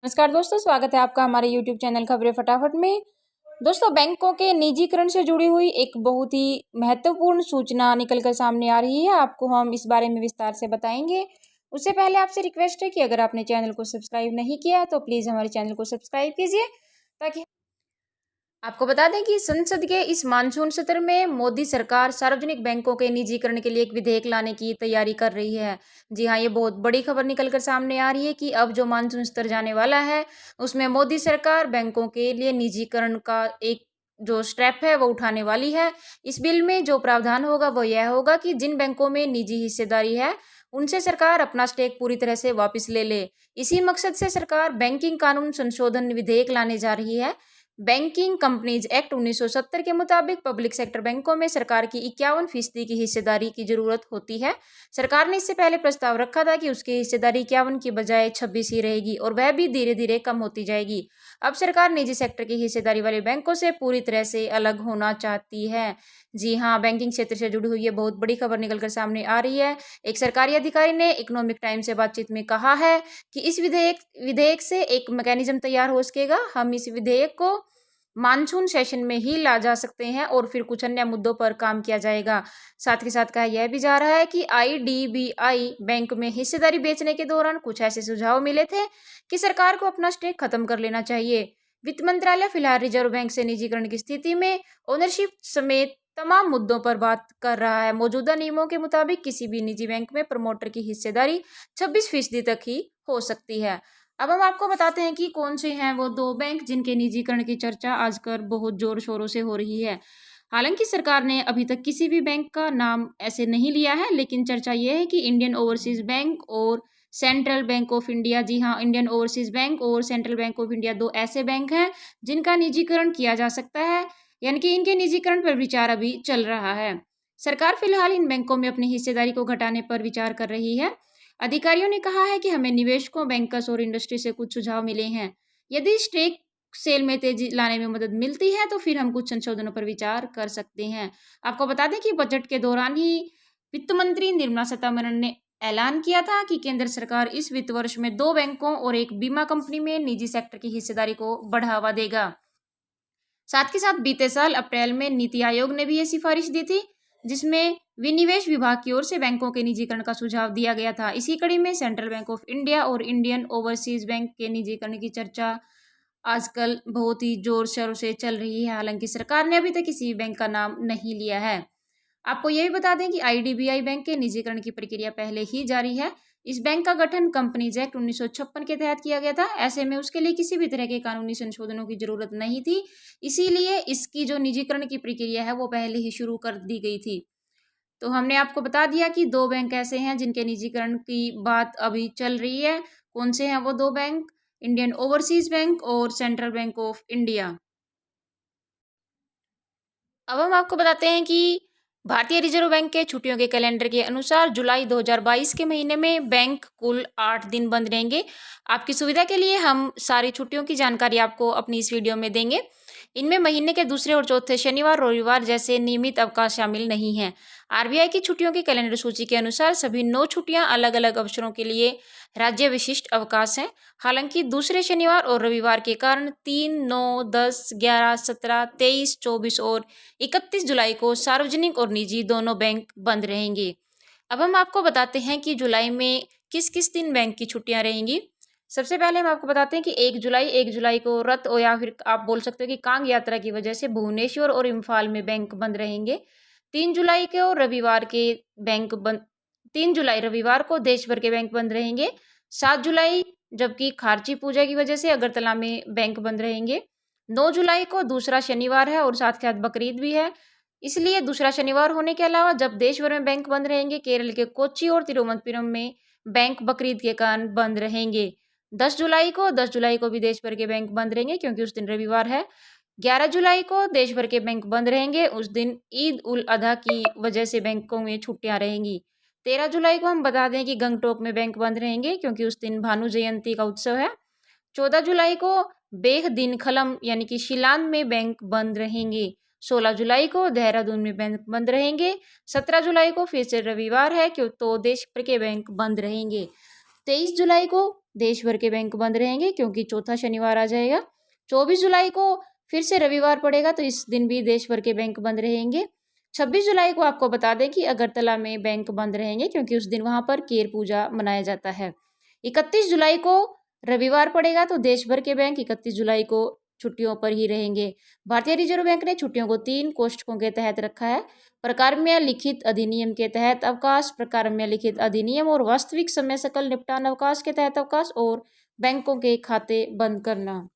नमस्कार दोस्तों, स्वागत है आपका हमारे YouTube चैनल खबरें फटाफट में। दोस्तों, बैंकों के निजीकरण से जुड़ी हुई एक बहुत ही महत्वपूर्ण सूचना निकल कर सामने आ रही है। आपको हम इस बारे में विस्तार से बताएंगे। उससे पहले आपसे रिक्वेस्ट है कि अगर आपने चैनल को सब्सक्राइब नहीं किया है तो प्लीज़ हमारे चैनल को सब्सक्राइब कीजिए, ताकि आपको बता दें कि संसद के इस मानसून सत्र में मोदी सरकार सार्वजनिक बैंकों के निजीकरण के लिए एक विधेयक लाने की तैयारी कर रही है। जी हाँ, ये बहुत बड़ी खबर निकलकर सामने आ रही है कि अब जो मानसून सत्र जाने वाला है, उसमें मोदी सरकार बैंकों के लिए निजीकरण का एक जो स्टेप है वो उठाने वाली है। इस बिल में जो प्रावधान होगा वो यह होगा कि जिन बैंकों में निजी हिस्सेदारी है, उनसे सरकार अपना स्टेक पूरी तरह से वापस ले ले। इसी मकसद से सरकार बैंकिंग कानून संशोधन विधेयक लाने जा रही है। बैंकिंग कंपनीज एक्ट 1970 के मुताबिक पब्लिक सेक्टर बैंकों में सरकार की 51% की हिस्सेदारी की जरूरत होती है। सरकार ने इससे पहले प्रस्ताव रखा था कि उसकी हिस्सेदारी 51 की बजाय 26 ही रहेगी और वह भी धीरे धीरे कम होती जाएगी। अब सरकार निजी सेक्टर की हिस्सेदारी वाले बैंकों से पूरी तरह से अलग होना चाहती है। जी हाँ, बैंकिंग क्षेत्र से जुड़ी हुई ये बहुत बड़ी खबर निकलकर सामने आ रही है। एक सरकारी अधिकारी ने इकोनॉमिक टाइम से बातचीत में कहा है कि इस विधेयक से एक मैकेनिज्म तैयार हो सकेगा। हम इस विधेयक को मानसून सेशन में ही ला जा सकते हैं और फिर कुछ अन्य मुद्दों पर काम किया जाएगा। साथ के साथ कहा यह भी जा रहा है कि आईडीबीआई बैंक में हिस्सेदारी बेचने के दौरान कुछ ऐसे सुझाव मिले थे कि सरकार को अपना स्टेक खत्म कर लेना चाहिए। वित्त मंत्रालय फिलहाल रिजर्व बैंक से निजीकरण की स्थिति में ओनरशिप समेत तमाम मुद्दों पर बात कर रहा है। मौजूदा नियमों के मुताबिक किसी भी निजी बैंक में प्रमोटर की हिस्सेदारी 26% तक ही हो सकती है। अब हम आपको बताते हैं कि कौन से हैं वो दो बैंक जिनके निजीकरण की चर्चा आजकल बहुत जोर शोरों से हो रही है। हालांकि सरकार ने अभी तक किसी भी बैंक का नाम ऐसे नहीं लिया है, लेकिन चर्चा यह है कि इंडियन ओवरसीज बैंक और सेंट्रल बैंक ऑफ इंडिया, जी हाँ, इंडियन ओवरसीज बैंक और सेंट्रल बैंक ऑफ इंडिया दो ऐसे बैंक हैं जिनका निजीकरण किया जा सकता है, यानी कि इनके निजीकरण पर विचार अभी चल रहा है। सरकार फिलहाल इन बैंकों में अपनी हिस्सेदारी को घटाने पर विचार कर रही है। अधिकारियों ने कहा है कि हमें निवेशकों, बैंकर्स और इंडस्ट्री से कुछ सुझाव मिले हैं। यदि स्टेक सेल में तेजी लाने में मदद मिलती है तो फिर हम कुछ संशोधनों पर विचार कर सकते हैं। आपको बता दें कि बजट के दौरान ही वित्त मंत्री निर्मला सीतारमण ने ऐलान किया था कि केंद्र सरकार इस वित्त वर्ष में 2 बैंकों और एक बीमा कंपनी में निजी सेक्टर की हिस्सेदारी को बढ़ावा देगा। साथ के साथ बीते साल अप्रैल में नीति आयोग ने भी ये सिफारिश दी थी, जिसमें विनिवेश विभाग की ओर से बैंकों के निजीकरण का सुझाव दिया गया था। इसी कड़ी में सेंट्रल बैंक ऑफ इंडिया और इंडियन ओवरसीज बैंक के निजीकरण की चर्चा आजकल बहुत ही जोर शोर से चल रही है। हालांकि सरकार ने अभी तक किसी बैंक का नाम नहीं लिया है। आपको ये भी बता दें कि आईडीबीआई बैंक के निजीकरण की प्रक्रिया पहले ही जारी है। इस बैंक का गठन कंपनीज एक्ट 1956 के तहत किया गया था। ऐसे में उसके लिए किसी भी तरह के कानूनी संशोधनों की जरूरत नहीं थी, इसीलिए इसकी जो निजीकरण की प्रक्रिया है वो पहले ही शुरू कर दी गई थी। तो हमने आपको बता दिया कि 2 बैंक ऐसे हैं जिनके निजीकरण की बात अभी चल रही है। कौन से हैं वो 2 बैंक? इंडियन ओवरसीज बैंक और सेंट्रल बैंक ऑफ इंडिया। अब हम आपको बताते हैं कि भारतीय रिजर्व बैंक के छुट्टियों के कैलेंडर के अनुसार जुलाई 2022 के महीने में बैंक कुल 8 दिन बंद रहेंगे। आपकी सुविधा के लिए हम सारी छुट्टियों की जानकारी आपको अपनी इस वीडियो में देंगे। इनमें महीने के दूसरे और चौथे शनिवार और रविवार जैसे नियमित अवकाश शामिल नहीं हैं। आरबीआई की छुट्टियों की कैलेंडर सूची के अनुसार सभी 9 छुट्टियां अलग अलग अवसरों के लिए राज्य विशिष्ट अवकाश हैं। हालांकि दूसरे शनिवार और रविवार के कारण 3, 9, 10, 11, 17, 23, 24 और 31 जुलाई को सार्वजनिक और निजी दोनों बैंक बंद रहेंगे। अब हम आपको बताते हैं कि जुलाई में किस किस दिन बैंक की छुट्टियां रहेंगी। सबसे पहले हम आपको बताते हैं कि 1 जुलाई को रथ और या फिर आप बोल सकते हो कि कांग यात्रा की वजह से भुवनेश्वर और इम्फाल में बैंक बंद रहेंगे। 3 जुलाई को रविवार के बैंक बंद 3 जुलाई रविवार को देश भर के बैंक बंद रहेंगे। 7 जुलाई जबकि खारची पूजा की वजह से अगरतला में बैंक बंद रहेंगे। 9 जुलाई को दूसरा शनिवार है और साथ के साथ बकरीद भी है, इसलिए दूसरा शनिवार होने के अलावा जब देश भर में बैंक बंद रहेंगे, केरल के कोच्चि और तिरुवनंतपुरम में बैंक बकरीद के कारण बंद रहेंगे। 10 जुलाई को भी देश भर के बैंक बंद रहेंगे क्योंकि उस दिन रविवार है। 11 जुलाई को देश भर के बैंक बंद रहेंगे, उस दिन ईद उल अधा की वजह से बैंकों में छुट्टियां रहेंगी। 13 जुलाई को हम बता दें कि गंगटोक में बैंक बंद रहेंगे क्योंकि उस दिन भानु जयंती का उत्सव है। 14 जुलाई को बेह दिन खलम यानी कि शिलांग में बैंक बंद रहेंगे। 16 जुलाई को देहरादून में बैंक बंद रहेंगे। 17 जुलाई को फिर से रविवार है क्यों तो देश भर के बैंक बंद रहेंगे। 23 जुलाई को देश भर के बैंक बंद रहेंगे क्योंकि चौथा शनिवार आ जाएगा। 24 जुलाई को फिर से रविवार पड़ेगा तो इस दिन भी देश भर के बैंक बंद रहेंगे। 26 जुलाई को आपको बता दें कि अगरतला में बैंक बंद रहेंगे क्योंकि उस दिन वहाँ पर केर पूजा मनाया जाता है। 31 जुलाई को रविवार पड़ेगा तो देश भर के बैंक 31 जुलाई को छुट्टियों पर ही रहेंगे। भारतीय रिजर्व बैंक ने छुट्टियों को 3 कोष्ठकों के तहत रखा है। प्रकार्य लिखित अधिनियम के तहत अवकाश, प्रकार्य लिखित अधिनियम और वास्तविक समय सकल निपटान अवकाश के तहत अवकाश और बैंकों के खाते बंद करना।